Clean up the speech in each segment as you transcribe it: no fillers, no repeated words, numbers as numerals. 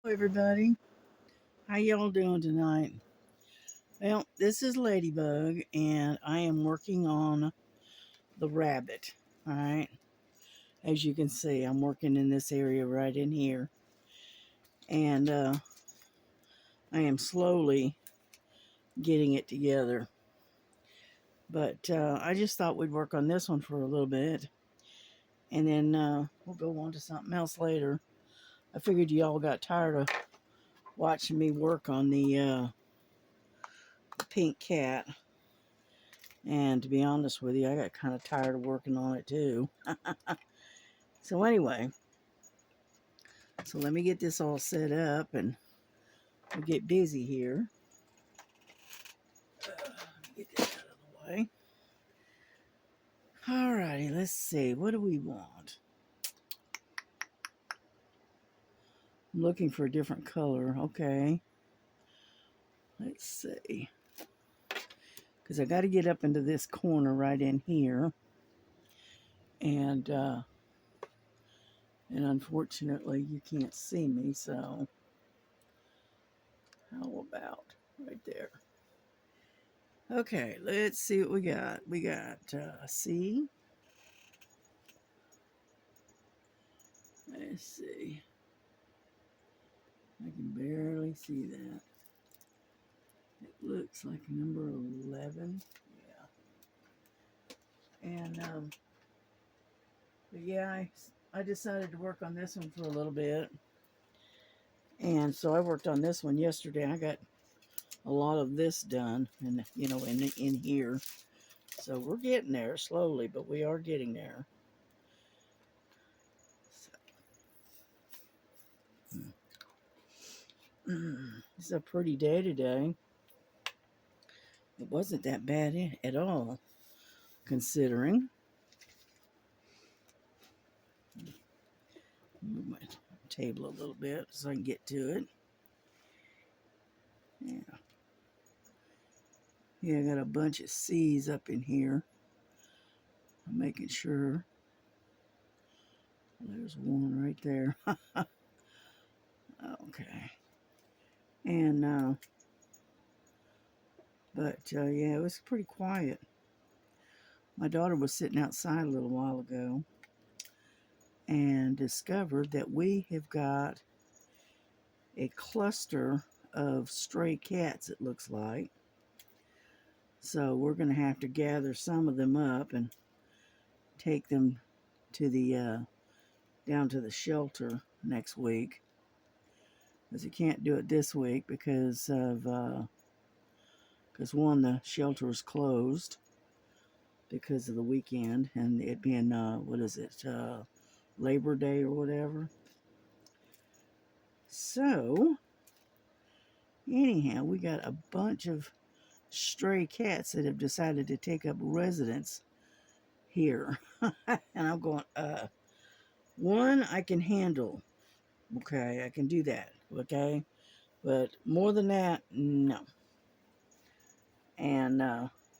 Hello everybody, how y'all doing tonight? Well, this is Ladybug and I am working on the rabbit. Alright, as you can see, I'm working in this area right in here, and I am slowly getting it together, but I just thought we'd work on this one for a little bit, and then we'll go on to something else later. I figured y'all got tired of watching me work on the pink cat. And to be honest with you, I got kind of tired of working on it too. So anyway, so let me get this all set up and we'll get busy here. Get this out of the way. Alrighty, let's see. What do we want? I'm looking for a different color. Okay. Let's see. Because I got to get up into this corner right in here. And unfortunately, you can't see me, so how about right there? Okay, let's see what we got. We got C. Let's see. I can barely see that. It looks like number 11. Yeah. And, but yeah, I decided to work on this one for a little bit. And so I worked on this one yesterday. I got a lot of this done, and in here. So we're getting there slowly, but we are getting there. So, it's a pretty day today. It wasn't that bad at all, considering. Move my table a little bit so I can get to it. Yeah. Yeah, I got a bunch of C's up in here. I'm making sure. There's one right there. Okay. And, yeah, it was pretty quiet. My daughter was sitting outside a little while ago and discovered that we have got a cluster of stray cats, it looks like. So we're going to have to gather some of them up and take them to the down to the shelter next week, because you can't do it this week because one, the shelter is closed because of the weekend and it being what is it, Labor Day or whatever. So anyhow, we got a bunch of stray cats that have decided to take up residence here. And I'm going, one I can handle. Okay, I can do that. Okay, but more than that, no. And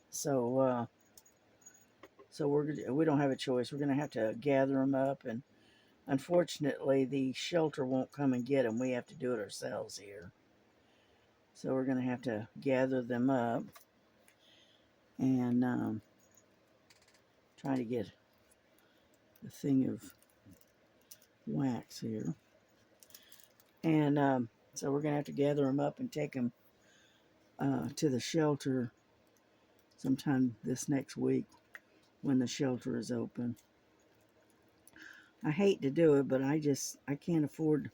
so we don't have a choice. We're gonna have to gather them up, and unfortunately, the shelter won't come and get them. We have to do it ourselves here. So we're gonna have to gather them up and try to get a thing of wax here. And so we're gonna have to gather them up and take them to the shelter sometime this next week when the shelter is open. I hate to do it, but I can't afford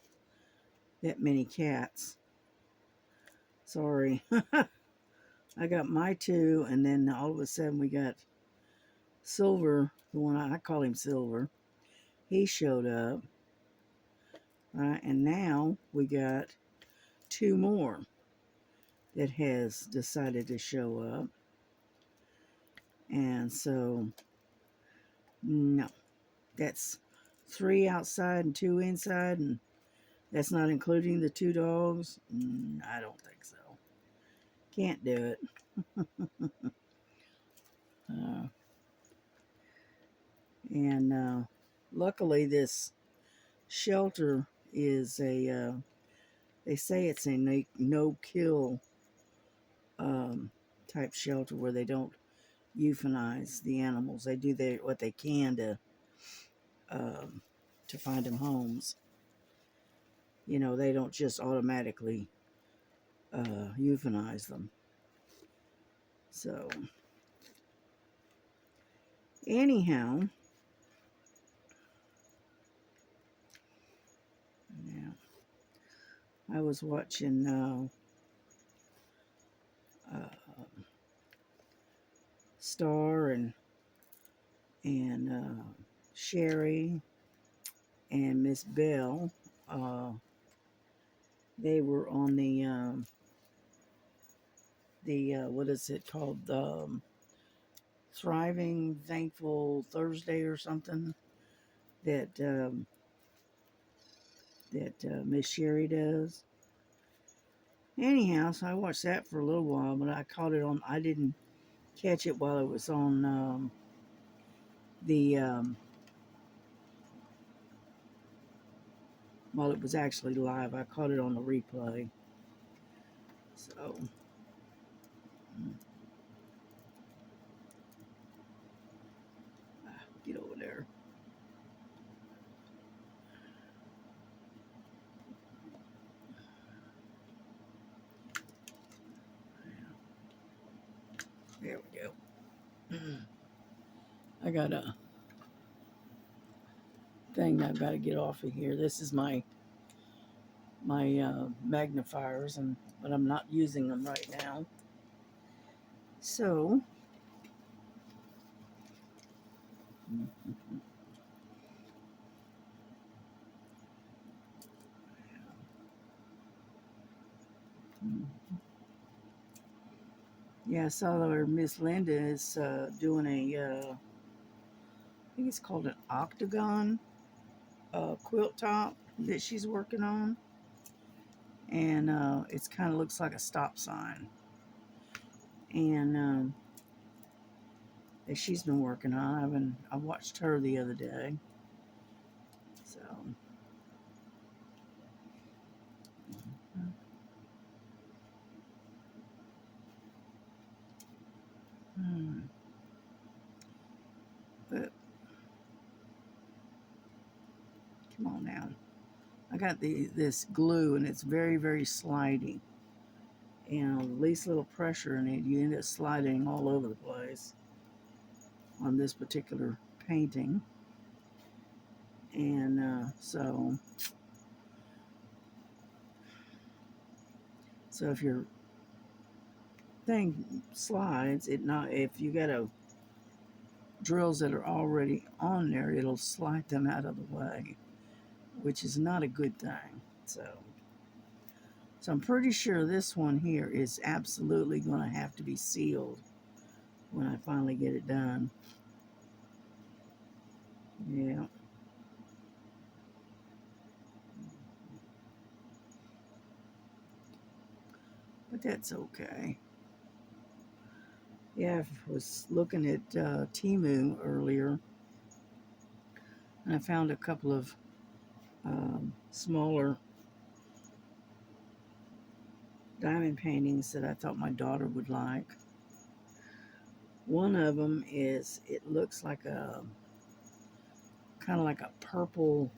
that many cats. Sorry. I got my two, and then all of a sudden we got Silver, the one I call him Silver. He showed up. Right, and now we got two more that has decided to show up. And so, no, that's three outside and two inside, and that's not including the two dogs. I don't think so. Can't do it. uh, and luckily, this shelter is a They say it's a no-kill type shelter where they don't euthanize the animals. They do what they can to find them homes. You know, they don't just automatically euthanize them. So, anyhow, yeah, I was watching Star and Sherry and Miss Bell. They were on the what is it called? Thriving Thankful Thursday or something that Miss Sherry does. Anyhow, so I watched that for a little while, but I caught it on. I didn't catch it while it was on the while it was actually live. I caught it on the replay. So get over there. There we go. I got a thing I've got to get off of here. This is my magnifiers, but I'm not using them right now. So yeah, I saw where Miss Linda is doing I think it's called an octagon quilt top that she's working on, and it kind of looks like a stop sign, and that she's been working on. I watched her the other day, so. But come on now. I got this glue, and it's very, very slidey. And the least little pressure in it, you end up sliding all over the place on this particular painting. And so if your thing slides, if you got drills that are already on there, it'll slide them out of the way, which is not a good thing. So I'm pretty sure this one here is absolutely going to have to be sealed when I finally get it done. Yeah. But that's okay. Yeah, I was looking at Temu earlier, and I found a couple of smaller diamond paintings that I thought my daughter would like. One of them it looks like kind of like a purple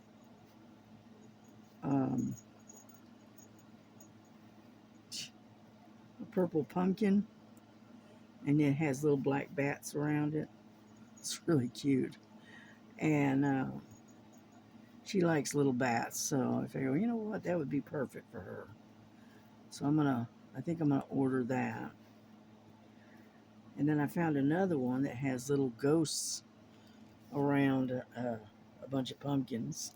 pumpkin, and it has little black bats around it. It's really cute, and she likes little bats, so I figure, you know what, that would be perfect for her. So I think I'm gonna order that. And then I found another one that has little ghosts around a bunch of pumpkins,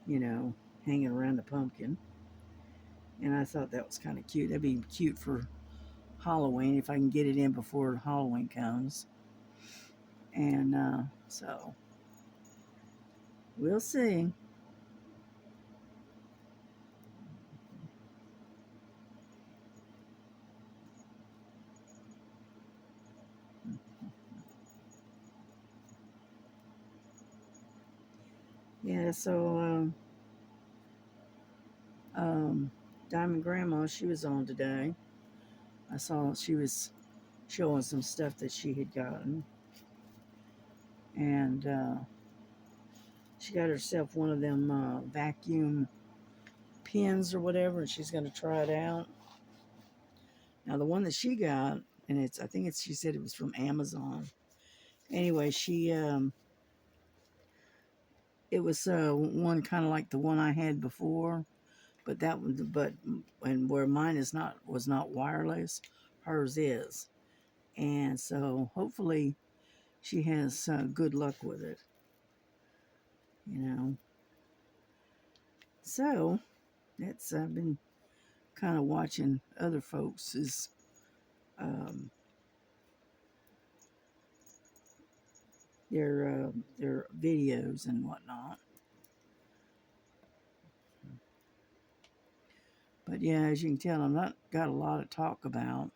hanging around the pumpkin. And I thought that was kind of cute. That'd be cute for Halloween if I can get it in before Halloween comes. And so we'll see. Yeah, so um, Diamond Grandma, she was on today. I saw she was showing some stuff that she had gotten. And she got herself one of them vacuum pens or whatever, and she's going to try it out. Now, the one that she got, and I think she said it was from Amazon. Anyway, it was one kind of like the one I had before, but and where mine was not wireless, hers is. And so hopefully she has good luck with it, you know. So I've been kind of watching other folks' um, their videos and whatnot. But yeah, as you can tell, I'm not got a lot to talk about.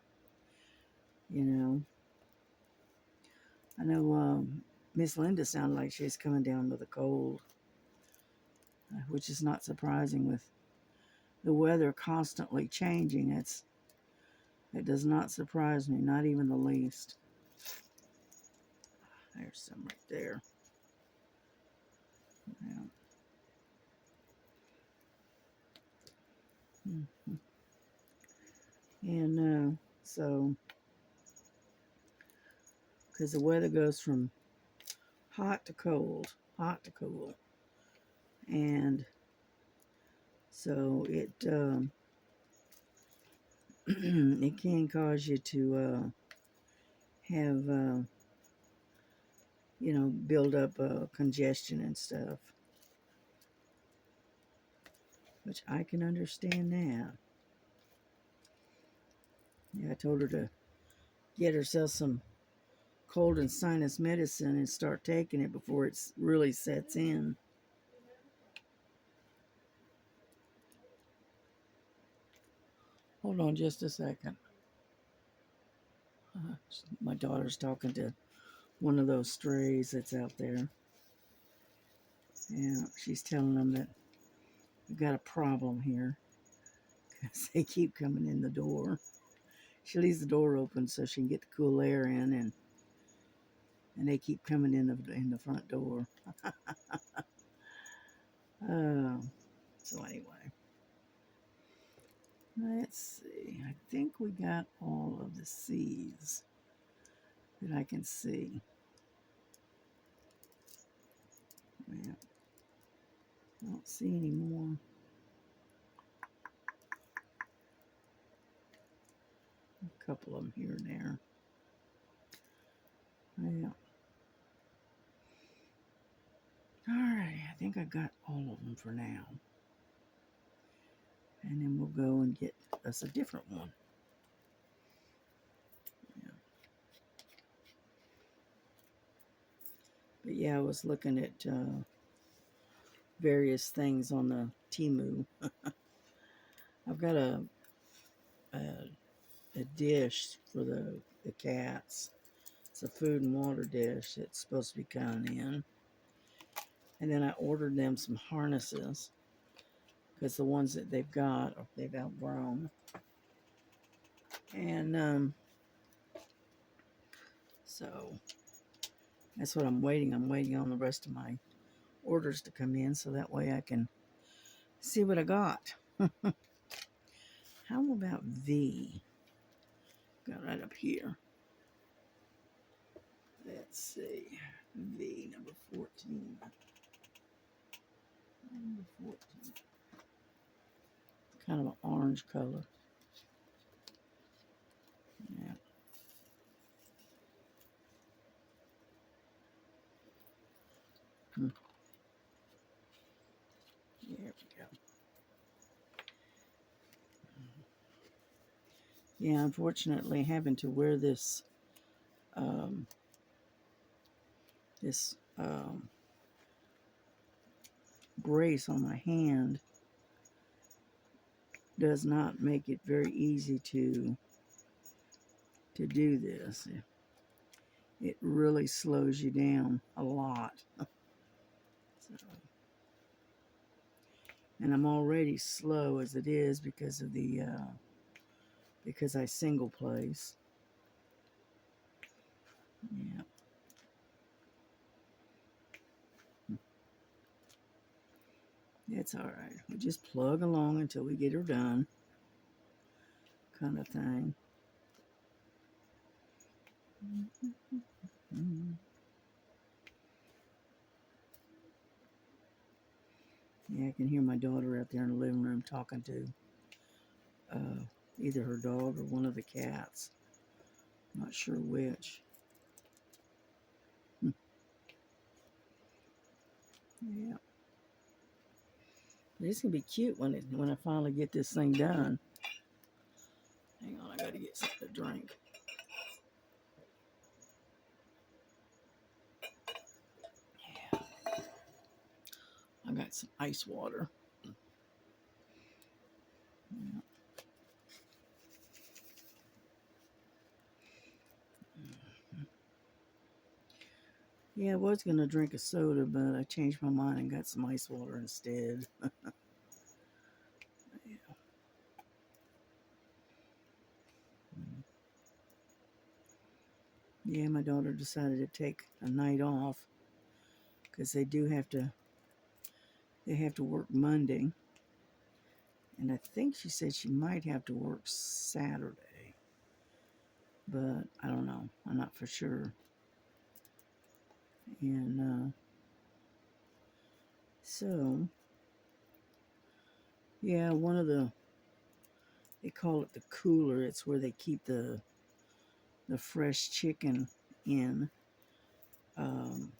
You know, I know Miss Linda sounded like she's coming down with a cold, which is not surprising with the weather constantly changing. It does not surprise me, not even the least. There's some right there. Yeah. Mm-hmm. And so, because the weather goes from hot to cold, hot to cool, and so it can cause you to have build up congestion and stuff, which I can understand that. Yeah, I told her to get herself some cold and sinus medicine and start taking it before it really sets in. Hold on just a second. My daughter's talking to one of those strays that's out there. Yeah, she's telling them that we've got a problem here because they keep coming in the door. She leaves the door open so she can get the cool air in, and they keep coming in the front door. So anyway, let's see. I think we got all of the C's that I can see. Yeah, I don't see any more. A couple of them here and there. Yeah. All right, I think I got all of them for now. And then we'll go and get us a different one. Yeah. But yeah, I was looking at various things on the Temu. I've got a dish for the cats. It's a food and water dish that's supposed to be coming in. And then I ordered them some harnesses because the ones that they've outgrown. And so that's what I'm waiting. I'm waiting on the rest of my orders to come in so that way I can see what I got. How about V? Got right up here. Let's see. V number 14. Number 14. Kind of an orange color. Yeah. There we go. Yeah, unfortunately, having to wear this um, this brace on my hand does not make it very easy to do this. It really slows you down a lot. So, And I'm already slow as it is because of the because I single place. Yeah. It's all right. We just plug along until we get her done, kind of thing. Yeah, I can hear my daughter out there in the living room talking to either her dog or one of the cats. Not sure which. Yeah. It's gonna be cute when I finally get this thing done. Hang on, I gotta get something to drink. Yeah. I got some ice water. Yeah. Yeah, I was gonna drink a soda, but I changed my mind and got some ice water instead. Yeah. Yeah, my daughter decided to take a night off because they have to work Monday, and I think she said she might have to work Saturday, but I don't know. I'm not for sure. And so, yeah, they call it the cooler. It's where they keep the fresh chicken in um,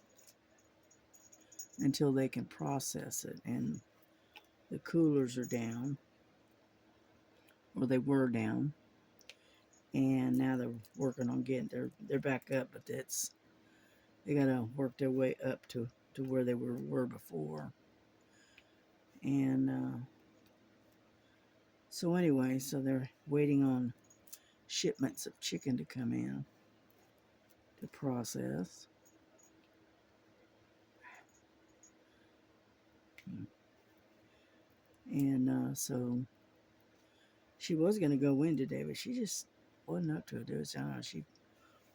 until they can process it. And the coolers are down, or they were down, and now they're working on getting they're back up, but they gotta work their way up to where they were before. And so anyway, so they're waiting on shipments of chicken to come in to process. And so she was going to go in today, but she just wasn't up to it. I don't know, she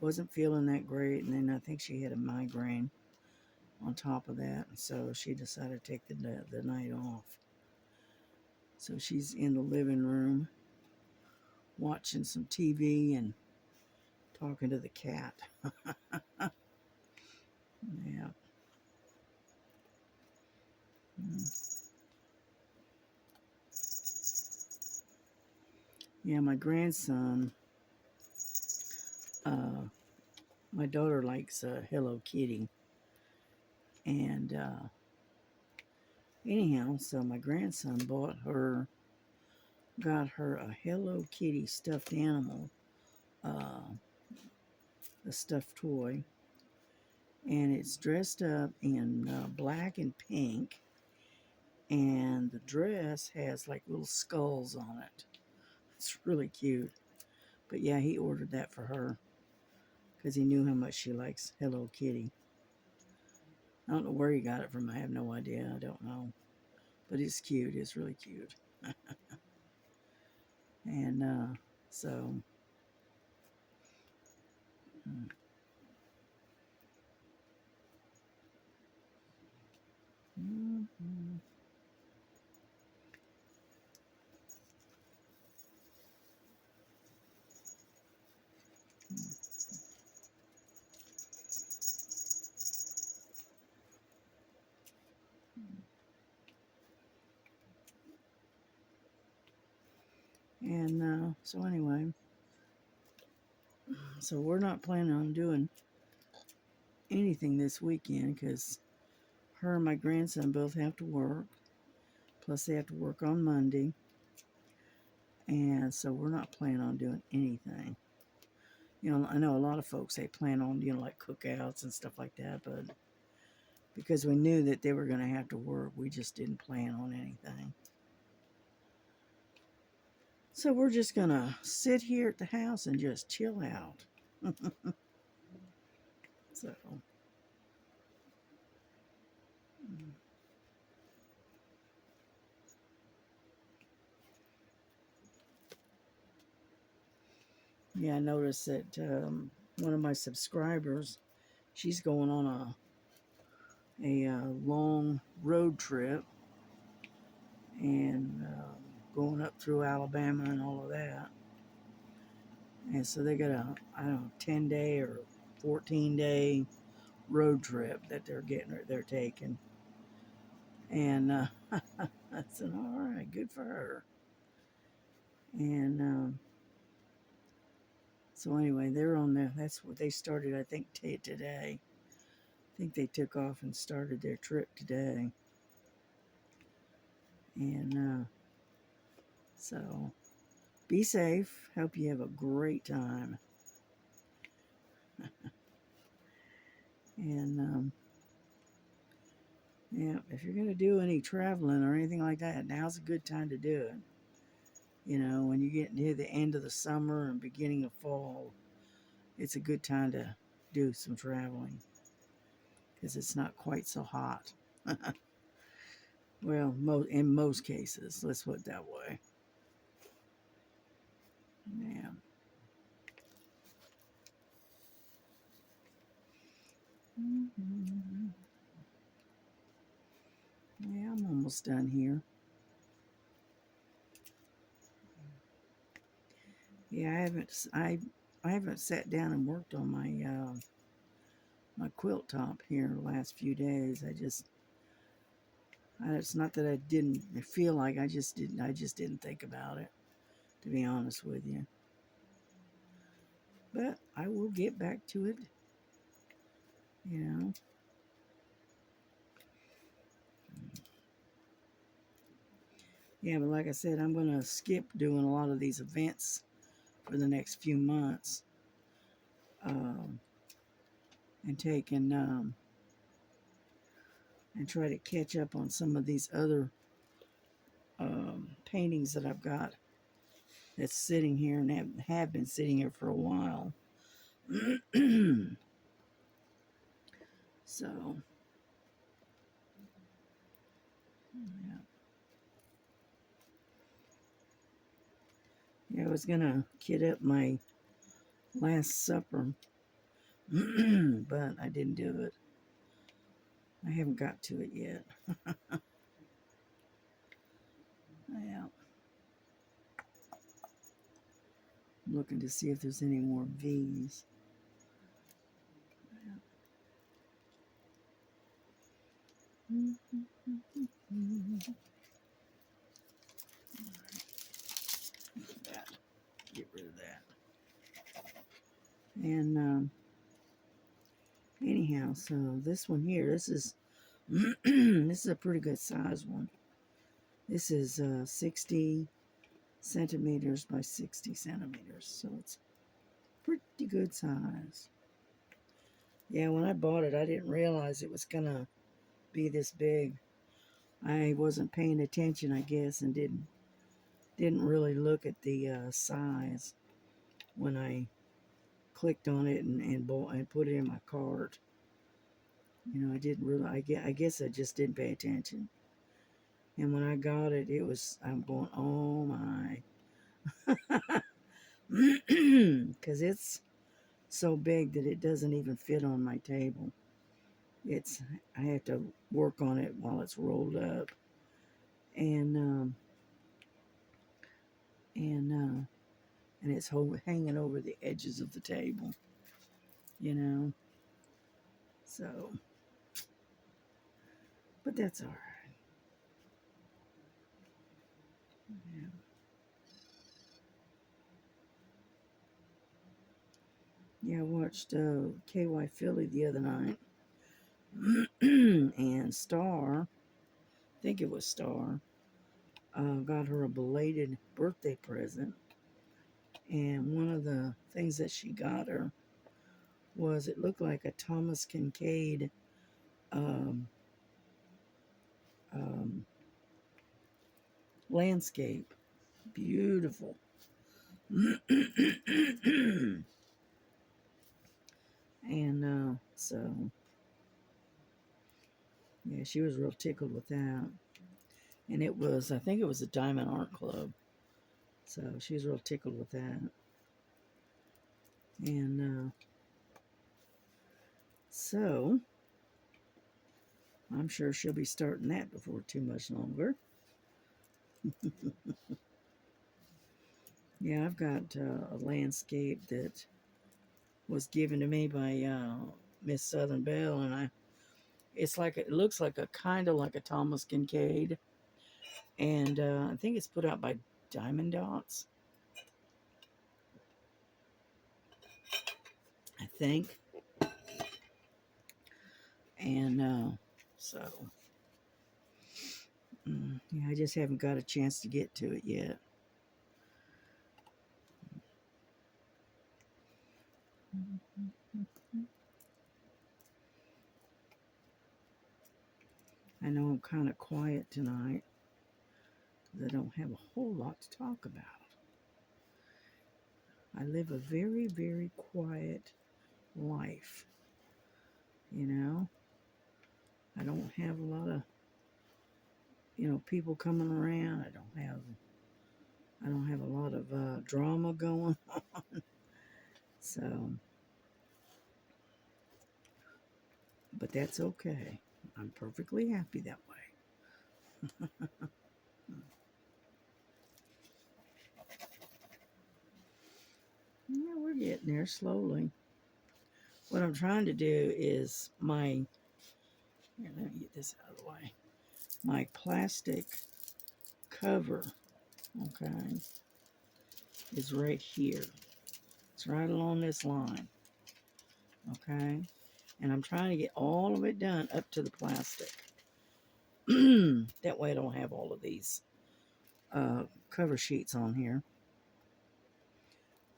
wasn't feeling that great, and then I think she had a migraine on top of that, and so she decided to take the night off. So she's in the living room watching some TV and talking to the cat. Yeah. Yeah, my grandson, uh, my daughter likes Hello Kitty. And anyhow, so my grandson got her a Hello Kitty stuffed animal, uh, a stuffed toy. And it's dressed up in black and pink. And the dress has like little skulls on it. It's really cute. But yeah, he ordered that for her because he knew how much she likes Hello Kitty. I don't know where he got it from. I have no idea. I don't know. But it's cute. It's really cute. And so, mm-hmm. And so anyway, so we're not planning on doing anything this weekend because her and my grandson both have to work. Plus, they have to work on Monday. And so we're not planning on doing anything. You know, I know a lot of folks, they plan on, like cookouts and stuff like that, but because we knew that they were going to have to work, we just didn't plan on anything. So we're just going to sit here at the house and just chill out. So, Yeah, I noticed that one of my subscribers, she's going on a long road trip and going up through Alabama and all of that. And so they got a, I don't know, 10-day or 14-day road trip that they're taking. And I said, all right, good for her. And so anyway, they're on there. That's what they started, I think, today. I think they took off and started their trip today. And so be safe. Hope you have a great time. And yeah, if you're going to do any traveling or anything like that, now's a good time to do it. You know, when you get near the end of the summer and beginning of fall, it's a good time to do some traveling because it's not quite so hot. Well, in most cases, let's put it that way. Yeah. Yeah, I'm almost done here. Yeah, I haven't sat down and worked on my quilt top here the last few days. It's not that I didn't feel like I just didn't think about it, to be honest with you. But I will get back to it, you know. Yeah, but like I said, I'm going to skip doing a lot of these events for the next few months, and and try to catch up on some of these other paintings that I've got that's sitting here and have been sitting here for a while. So, yeah. Yeah, I was gonna kit up my Last Supper, but I didn't do it. I haven't got to it yet. Yeah. I'm looking to see if there's any more V's. Get rid of that. And anyhow, so this one here, this is this is a pretty good size one. This is 60 centimeters by 60 centimeters, so it's pretty good size. Yeah, when I bought it, I didn't realize it was gonna be this big. I wasn't paying attention, I guess, and didn't really look at the size when I clicked on it and bought and put it in my cart. You know, I didn't really. I guess I just didn't pay attention. And when I got it, I'm going, oh my, because it's so big that it doesn't even fit on my table. I have to work on it while it's rolled up, and and uh, and it's hanging over the edges of the table, you know. So, but that's all right. Yeah. Yeah, I watched KY Philly the other night, and Star, I think it was Star, got her a belated birthday present. And one of the things that she got her was it looked like a Thomas Kincaid um, um, landscape. Beautiful. And so, yeah, she was real tickled with that. And I think it was a Diamond Art Club. So she was real tickled with that. And so I'm sure she'll be starting that before too much longer. Yeah, I've got a landscape that was given to me by Miss Southern Belle, and it looks like a kind of like a Thomas Kincaid, and I think it's put out by Diamond Dots, I think, and so yeah, I just haven't got a chance to get to it yet. I know I'm kind of quiet tonight because I don't have a whole lot to talk about. I live a very, very quiet life, you know. I don't have a lot of, people coming around. I don't have a lot of drama going on. So, but that's okay. I'm perfectly happy that way. Yeah, we're getting there slowly. What I'm trying to do is here, let me get this out of the way. My plastic cover, okay, is right here. It's right along this line, okay? And I'm trying to get all of it done up to the plastic. That way I don't have all of these cover sheets on here.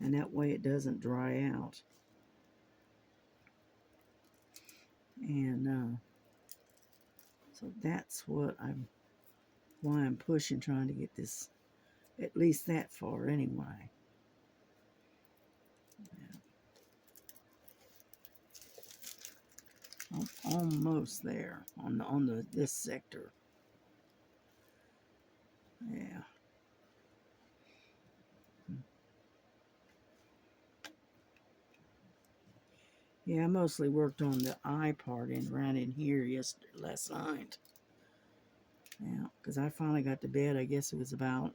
And that way it doesn't dry out. And so that's why I'm pushing, trying to get this, at least that far anyway. I'm almost there on this sector. Yeah. Yeah, I mostly worked on the eye part and around in here last night. Yeah, because I finally got to bed. I guess it was about,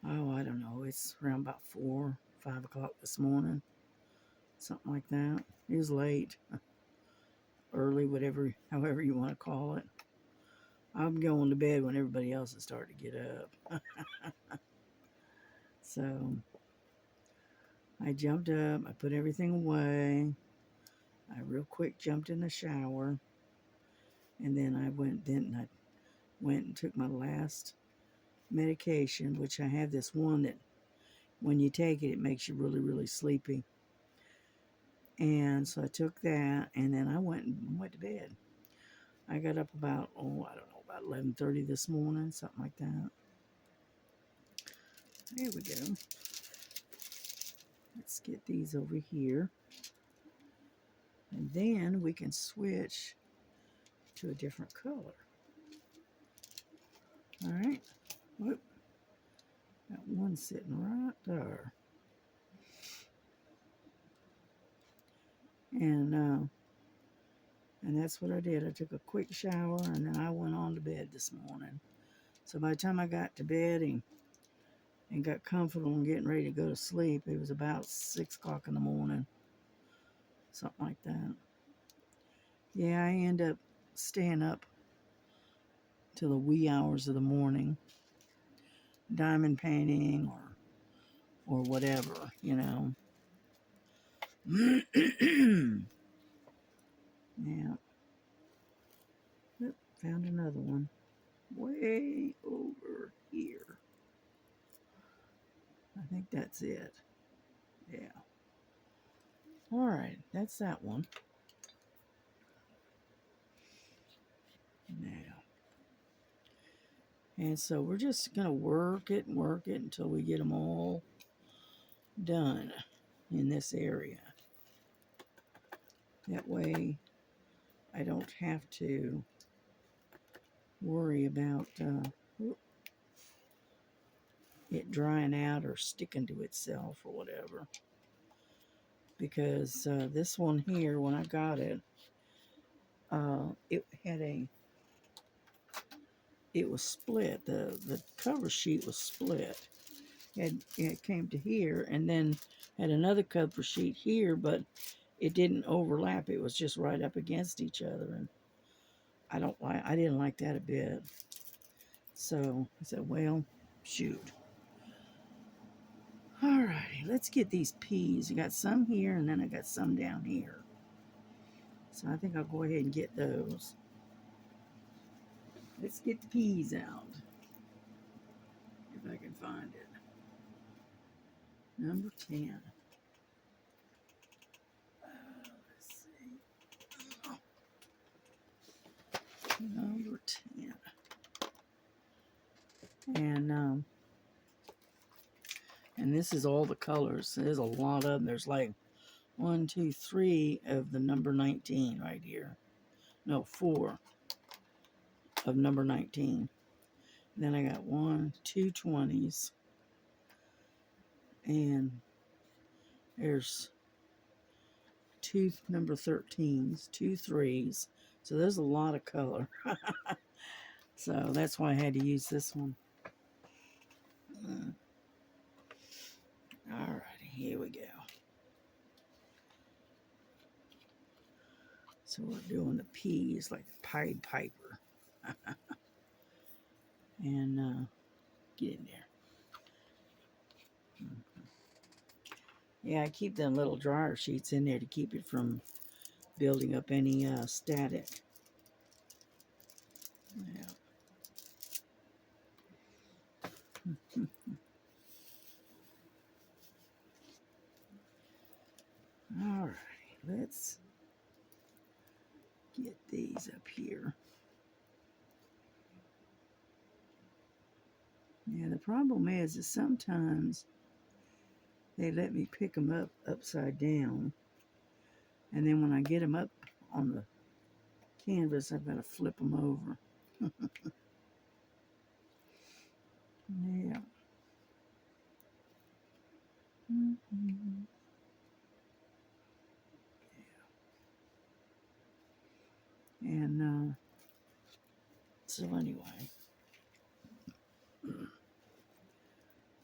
I don't know. It's around about 4, 5 o'clock this morning. Something like that. It was late. Early, whatever, however you want to call it. I'm going to bed when everybody else is starting to get up. So I jumped up. I put everything away. I real quick jumped in the shower. And then I went and took my last medication, which I have this one that when you take it, it makes you really, really sleepy. And so I took that, and then I went to bed. I got up about, I don't know, about 11:30 this morning, something like that. There we go. Let's get these over here. And then we can switch to a different color. All right. Whoop. Got one sitting right there. And that's what I did. I took a quick shower and then I went on to bed this morning. So by the time I got to bed and got comfortable and getting ready to go to sleep, it was about 6 o'clock in the morning. Something like that. Yeah, I end up staying up till the wee hours of the morning, diamond painting or whatever, Yeah. Oop, found another one. Way over here. I think that's it. Yeah. All right, that's that one. Now. And so we're just going to work it until we get them all done in this area. That way I don't have to worry about it drying out or sticking to itself or whatever. because this one here, when I got it, it had it was split. The cover sheet was split. It came to here, and then had another cover sheet here, but it didn't overlap. It was just right up against each other, and I didn't like that a bit. So I said, well, shoot. Alrighty, let's get these peas. I got some here, and then I got some down here. So I think I'll go ahead and get those. Let's get the peas out, if I can find it. Number 10. Let's see. Number 10. And this is all the colors. There's a lot of them. There's like 1, 2, 3 of the number 19 right here. No, 4 of number 19. And then I got 1, 2 20s. And there's 2 number 13s, 2 3s. So there's a lot of color. So that's why I had to use this one. Alrighty, here we go. So we're doing the peas like the Pied Piper. And get in there. Yeah, I keep them little dryer sheets in there to keep it from building up any static. Yeah. All right, let's get these up here. Yeah, the problem is sometimes they let me pick them up upside down, and then when I get them up on the canvas, I've got to flip them over. Yeah. Mm-hmm. And so anyway, I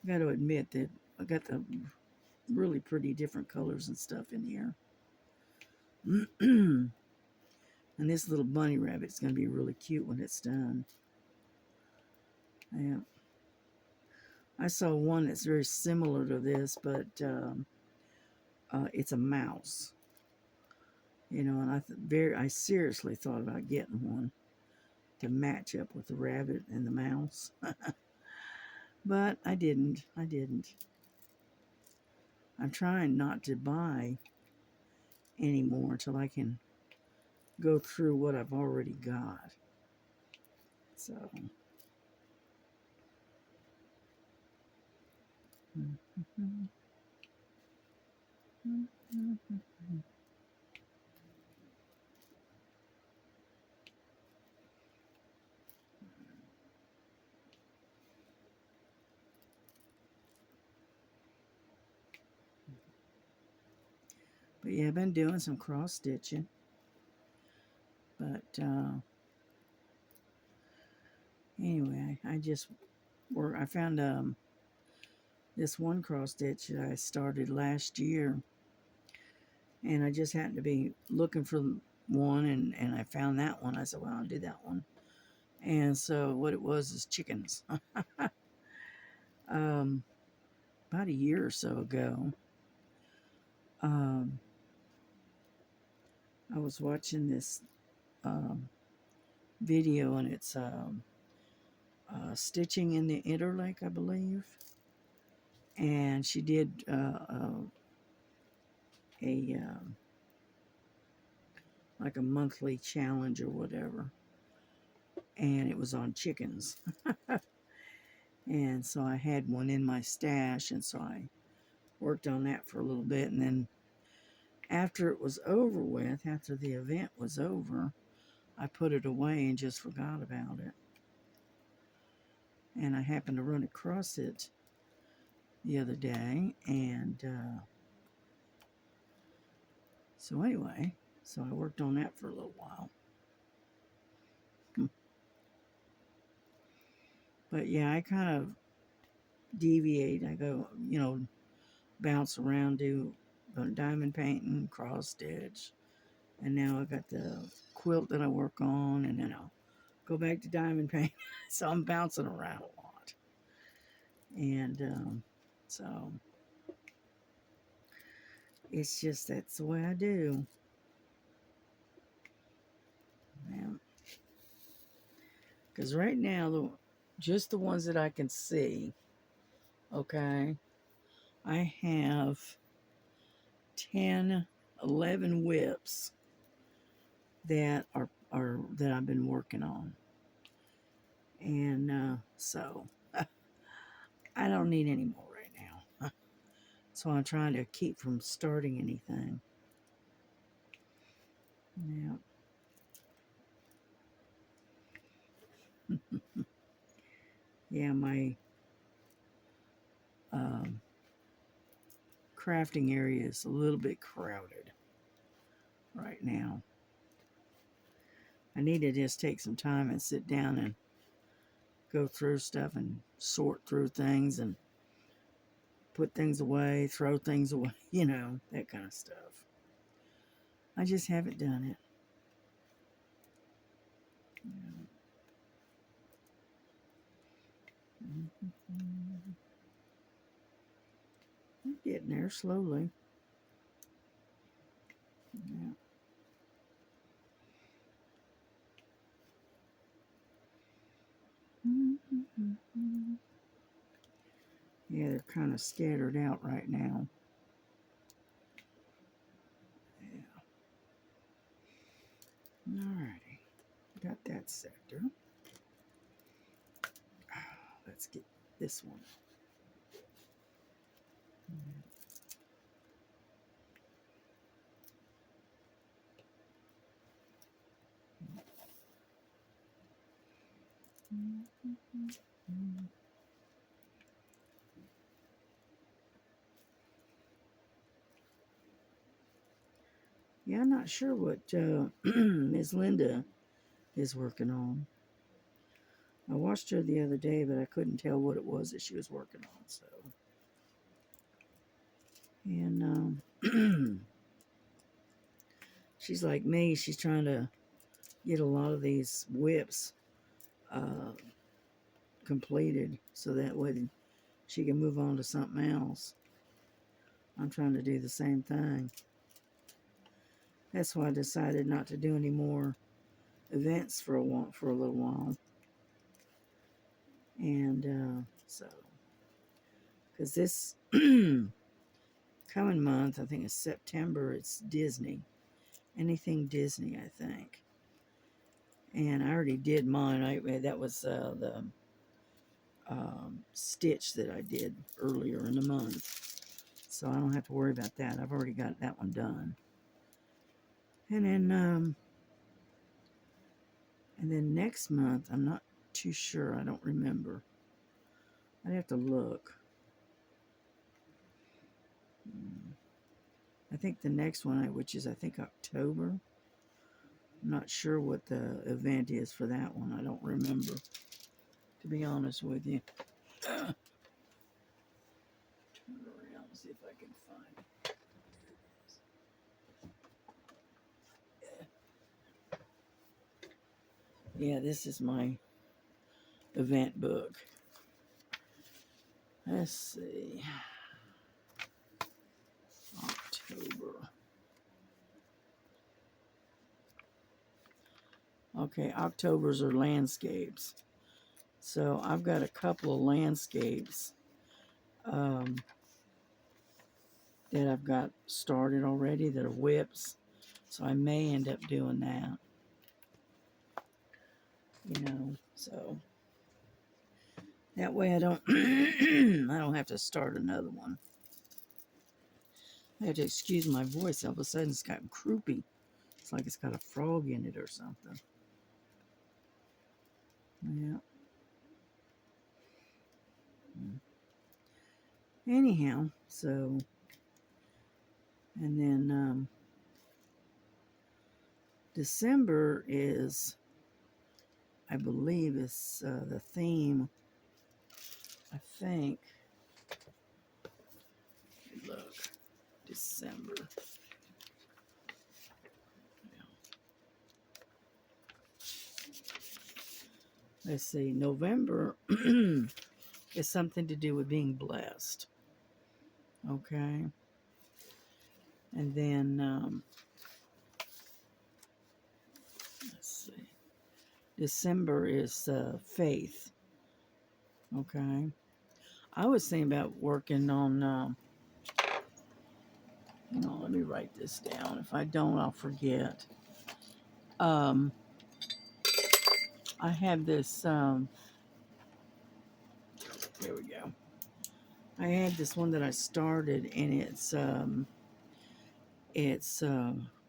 got to admit that I got the really pretty different colors and stuff in here. And this little bunny rabbit's going to be really cute when it's done. Yeah. I saw one that's very similar to this, but it's a mouse. You know, and I seriously thought about getting one to match up with the rabbit and the mouse. But I didn't. I'm trying not to buy anymore until I can go through what I've already got. So. But yeah, I've been doing some cross stitching. But anyway, I found this one cross stitch that I started last year, and I just happened to be looking for one, and I found that one. I said, well, I'll do that one. And so what it was is chickens. About a year or so ago, I was watching this video, and it's Stitching in the Interlake, I believe. And she did like a monthly challenge or whatever, and it was on chickens. And so I had one in my stash, and so I worked on that for a little bit, and then after it was over with, after the event was over, I put it away and just forgot about it. And I happened to run across it the other day, and So anyway, so I worked on that for a little while. But yeah, I kind of deviate. I go, bounce around, do diamond painting, cross stitch, and now I got the quilt that I work on, and then I'll go back to diamond paint. So I'm bouncing around a lot, and so it's just that's the way I do. Because right now, just the ones that I can see, okay, I have 10, 11 whips that are that I've been working on. And so I don't need any more right now. So I'm trying to keep from starting anything. Yeah. Yeah, my crafting area is a little bit crowded right now. I need to just take some time and sit down and go through stuff and sort through things and put things away, throw things away, that kind of stuff. I just haven't done it. I'm getting there slowly. Yeah. Yeah, they're kind of scattered out right now. Yeah. Alrighty. Got that sector. Let's get this one. Yeah, I'm not sure what Ms. Linda is working on. I watched her the other day, but I couldn't tell what it was that she was working on. So, and she's like me. She's trying to get a lot of these whips completed, so that way she can move on to something else. I'm trying to do the same thing. That's why I decided not to do any more events for a little while. And so, because this coming month, I think it's September, it's Disney. Anything Disney, I think. And I already did mine. That was the stitch that I did earlier in the month. So I don't have to worry about that. I've already got that one done. And then next month, I'm not too sure. I don't remember. I'd have to look. I think the next one, which is I think October. I'm not sure what the event is for that one. I don't remember, to be honest with you. Turn around and see if I can find it. Yeah, this is my event book. Let's see. October. Okay, October's are landscapes. So I've got a couple of landscapes that I've got started already that are whips. So I may end up doing that. So that way I don't I don't have to start another one. I have to excuse my voice. All of a sudden it's gotten croupy. It's like it's got a frog in it or something. Yeah. Anyhow, so, and then December is, I believe, is the theme. I think. Look, December. Let's see. November is something to do with being blessed. Okay. And then, let's see. December is faith. Okay. I was thinking about working on, let me write this down. If I don't, I'll forget. I have this, here we go. I had this one that I started, and it's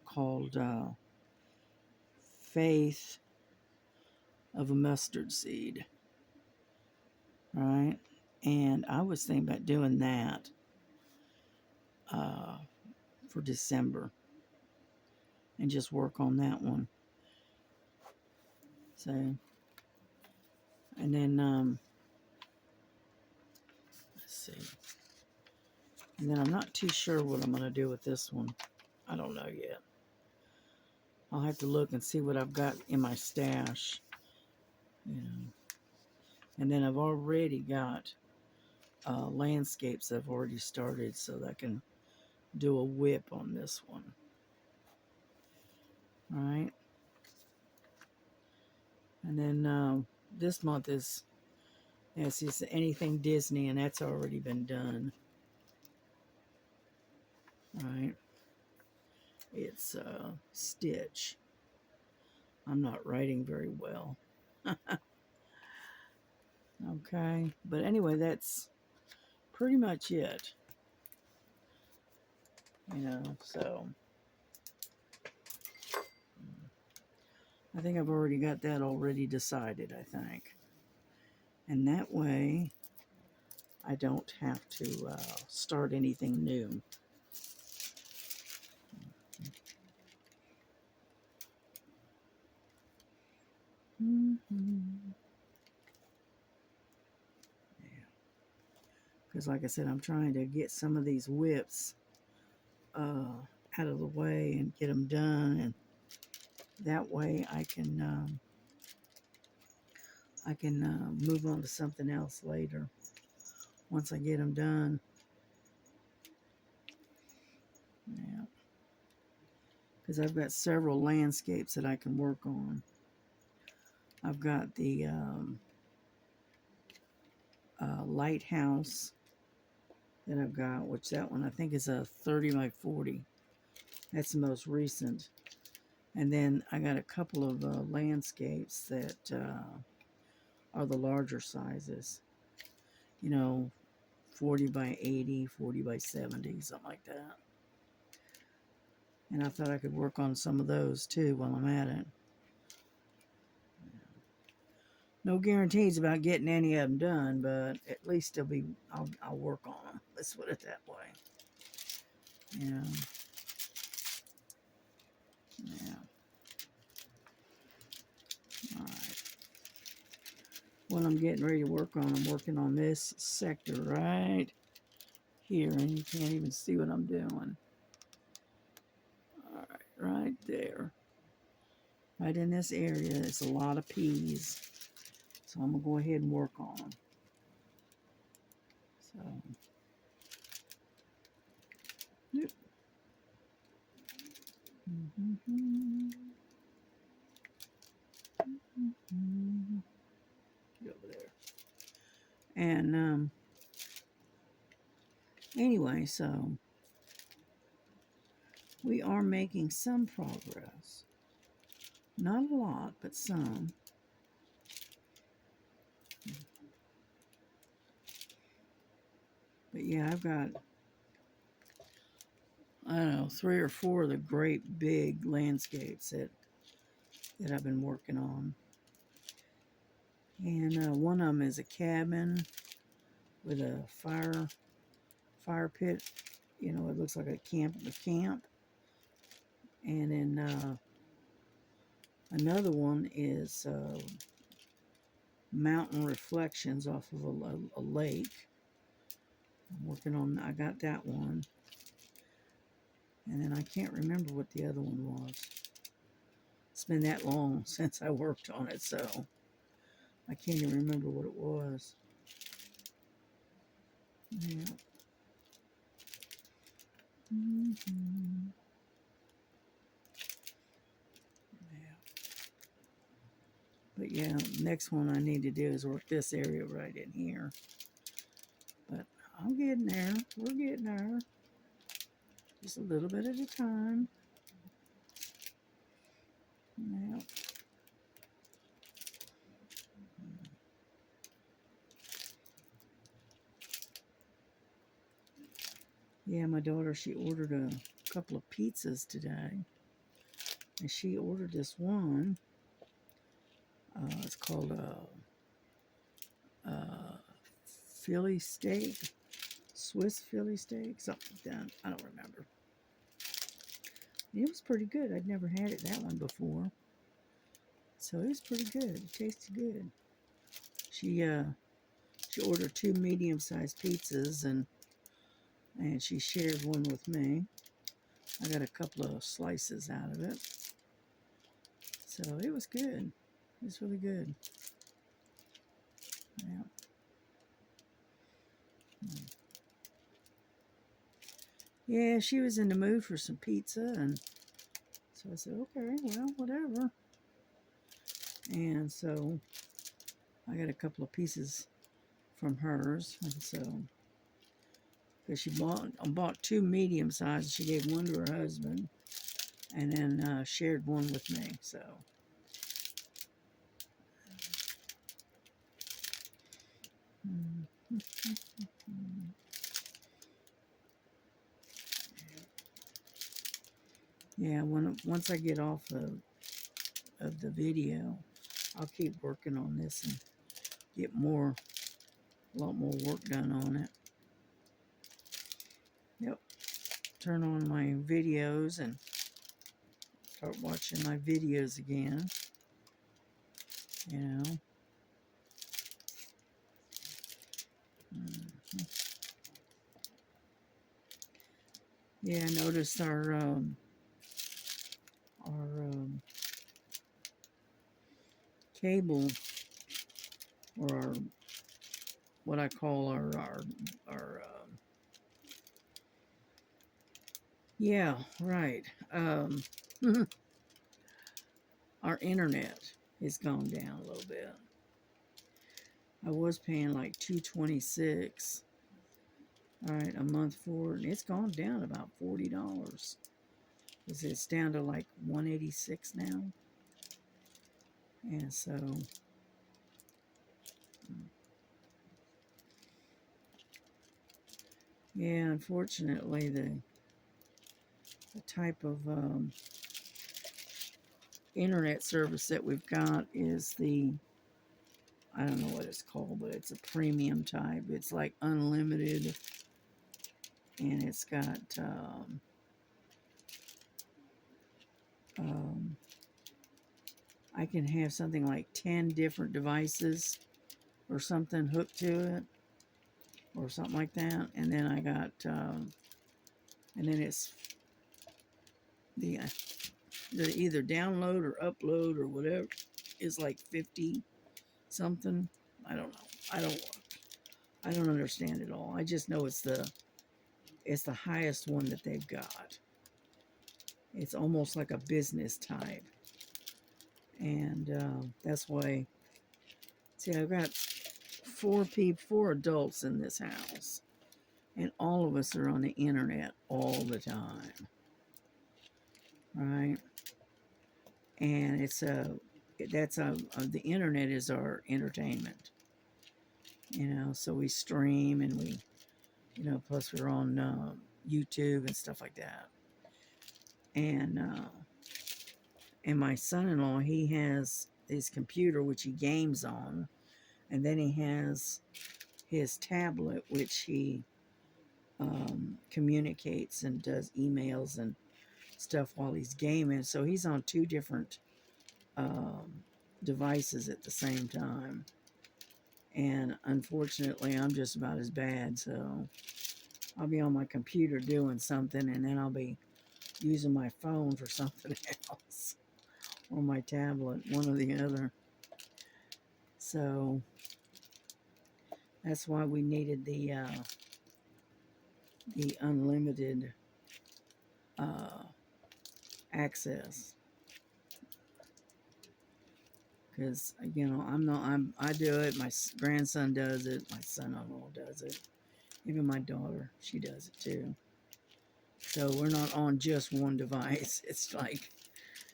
called Faith of a Mustard Seed, right? And I was thinking about doing that for December and just work on that one. So, and then, let's see. And then I'm not too sure what I'm going to do with this one. I don't know yet. I'll have to look and see what I've got in my stash. And then I've already got landscapes I've already started, so that I can do a whip on this one. All right. And then this month is, it's just anything Disney, and that's already been done. All right. It's Stitch. I'm not writing very well. Okay. But anyway, that's pretty much it. So I think I've already got that already decided, I think. And that way I don't have to start anything new. Because like I said, I'm trying to get some of these whips out of the way and get them done, and that way I can move on to something else later once I get them done. Yeah, because I've got several landscapes that I can work on. I've got the lighthouse that I've got, which that one I think is a 30 by 40. That's the most recent. And then I got a couple of landscapes that are the larger sizes. 40 by 80, 40 by 70, something like that. And I thought I could work on some of those too while I'm at it. No guarantees about getting any of them done, but at least I'll work on them. Let's put it that way. Yeah. All right. What I'm getting ready to work on, I'm working on this sector right here, and you can't even see what I'm doing. All right, right there. Right in this area, there's a lot of peas. So I'm going to go ahead and work on them. So, yep. Get over there. And anyway, so we are making some progress. Not a lot, but some. But yeah, I've got, I don't know, 3 or 4 of the great big landscapes that I've been working on. And one of them is a cabin with a fire pit. It looks like a camp. And then Another one is Mountain Reflections off of a lake. I'm working on, I got that one. And then I can't remember what the other one was. It's been that long since I worked on it, so I can't even remember what it was. Yeah. Mm-hmm. Yeah. But yeah, next one I need to do is work this area right in here. But I'm getting there. We're getting there. Just a little bit at a time. Yeah. Yeah, my daughter, she ordered a couple of pizzas today. And she ordered this one. It's called Philly steak. Swiss Philly steak. Something like that. I don't remember. It was pretty good. I'd never had it that one before. So it was pretty good. It tasted good. She ordered 2 medium-sized pizzas and she shared one with me. I got a couple of slices out of it. So it was good. It was really good. Yeah. Yeah, she was in the mood for some pizza, and so I said, okay, well, whatever. And so I got a couple of pieces from hers, and so because she bought 2 medium sized, she gave one to her husband, and then shared one with me. So. Yeah, once I get off of the video, I'll keep working on this and get a lot more work done on it. Yep. Turn on my videos and start watching my videos again. You know. Yeah, I noticed our cable, or our, what I call our yeah, right. Our internet has gone down a little bit. I was paying like $226, all right, a month for it, and it's gone down about $40. It's down to like $186 now, and so yeah, unfortunately, the type of internet service that we've got is I don't know what it's called, but it's a premium type. It's like unlimited, and it's got I can have something like 10 different devices or something hooked to it, or something like that. And then I got, and then it's the either download or upload or whatever is like 50 something. I don't know. I don't understand it all. I just know it's the highest one that they've got. It's almost like a business type. And that's why, see, I've got 4 adults in this house, and all of us are on the internet all the time, right? And the internet is our entertainment, so we stream, and we, plus we're on YouTube and stuff like that. And my son-in-law, he has his computer, which he games on, and then he has his tablet, which he communicates and does emails and stuff while he's gaming. So he's on 2 different um, devices at the same time. And unfortunately, I'm just about as bad. So I'll be on my computer doing something, and then I'll be using my phone for something else, or my tablet, one or the other. So that's why we needed the unlimited uh, access. Because I do it. My grandson does it. My son-in-law does it. Even my daughter, she does it too. So we're not on just one device. It's like,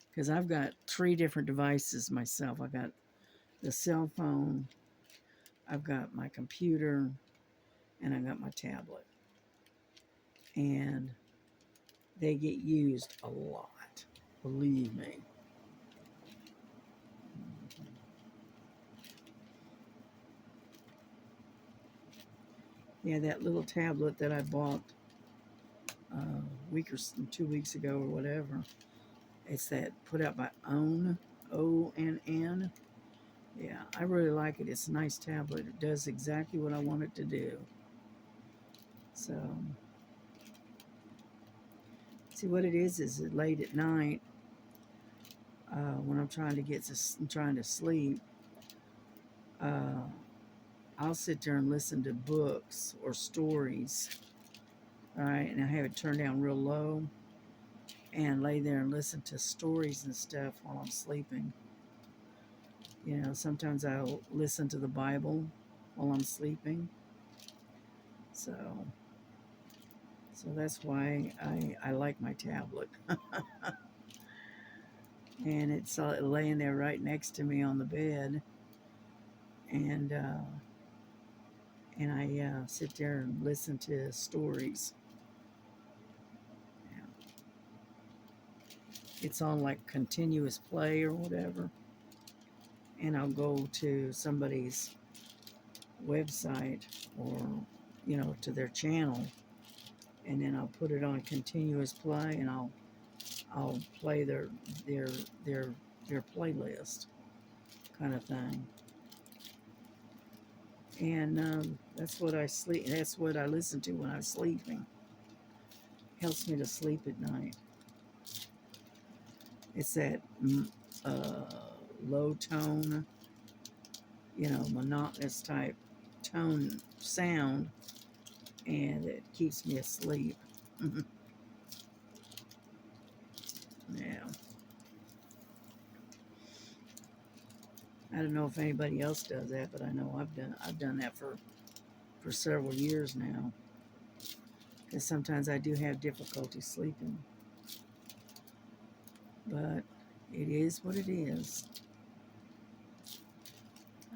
because I've got 3 different devices myself. I got the cell phone, I've got my computer, and I got my tablet. And they get used a lot, believe me. Yeah, that little tablet that I bought a week or 2 weeks ago or whatever. It's that put out by ONN, ONN. Yeah, I really like it. It's a nice tablet. It does exactly what I want it to do. So, see what it is late at night when I'm trying to sleep. Uh, I'll sit there and listen to books or stories, all right, and I have it turned down real low and lay there and listen to stories and stuff while I'm sleeping. You know, sometimes I'll listen to the Bible while I'm sleeping. So that's why I like my tablet. And it's laying there right next to me on the bed. And I sit there and listen to stories. Yeah. It's on like continuous play or whatever. And I'll go to somebody's website or, you know, to their channel, and then I'll put it on continuous play, and I'll play their their playlist kind of thing. And that's what I sleep. That's what I listen to when I'm sleeping. Helps me to sleep at night. It's that uh, low tone, you know, monotonous type tone sound, and it keeps me asleep. Yeah. I don't know if anybody else does that, but I know I've done that for several years now. Because sometimes I do have difficulty sleeping. But it is what it is.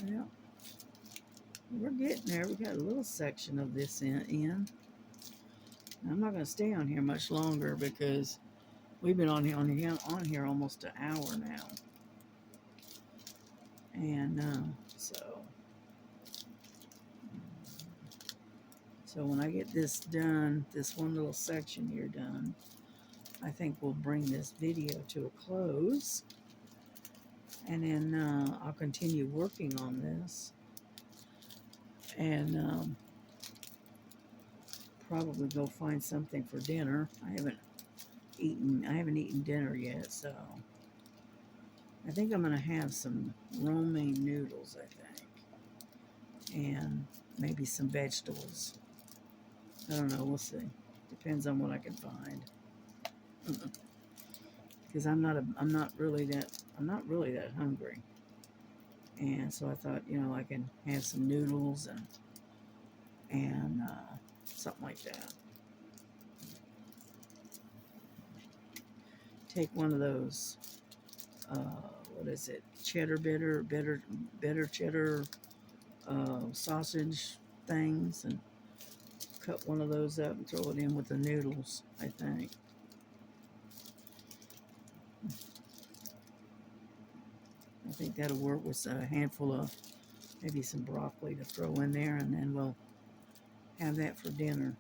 Yeah. We're getting there. We got a little section of this in. I'm not going to stay on here much longer because we've been on here almost an hour now. And so when I get this done, this one little section here done, I think we'll bring this video to a close. And then I'll continue working on this. And probably go find something for dinner. I haven't eaten dinner yet, so I think I'm gonna have some romaine noodles, I think, and maybe some vegetables. I don't know, we'll see. Depends on what I can find. Because I'm not really that hungry. And so I thought, you know, I can have some noodles and something like that. Take one of those, what is it, cheddar bitter cheddar sausage things, and cut one of those up and throw it in with the noodles, I think. I think that'll work with a handful of maybe some broccoli to throw in there, and then we'll have that for dinner.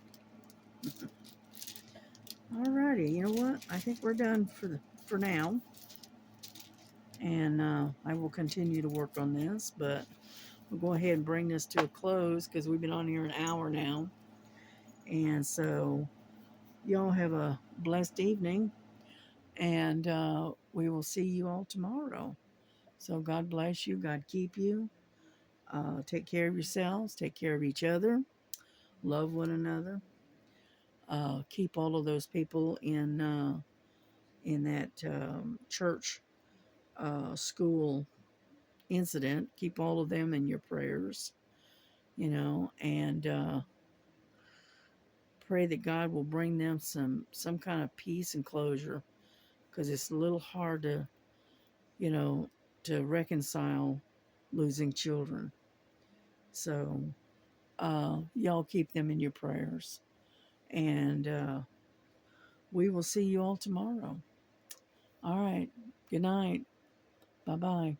Alrighty, you know what? I think we're done for now. And I will continue to work on this, but we'll go ahead and bring this to a close because we've been on here an hour now. And so, y'all have a blessed evening, and we will see you all tomorrow. So, God bless you, God keep you. Take care of yourselves, take care of each other, love one another. Keep all of those people in that church school incident. Keep all of them in your prayers, and pray that God will bring them some kind of peace and closure, because it's a little hard you know, to reconcile losing children. So y'all keep them in your prayers, and we will see you all tomorrow. All right. Good night. Bye bye.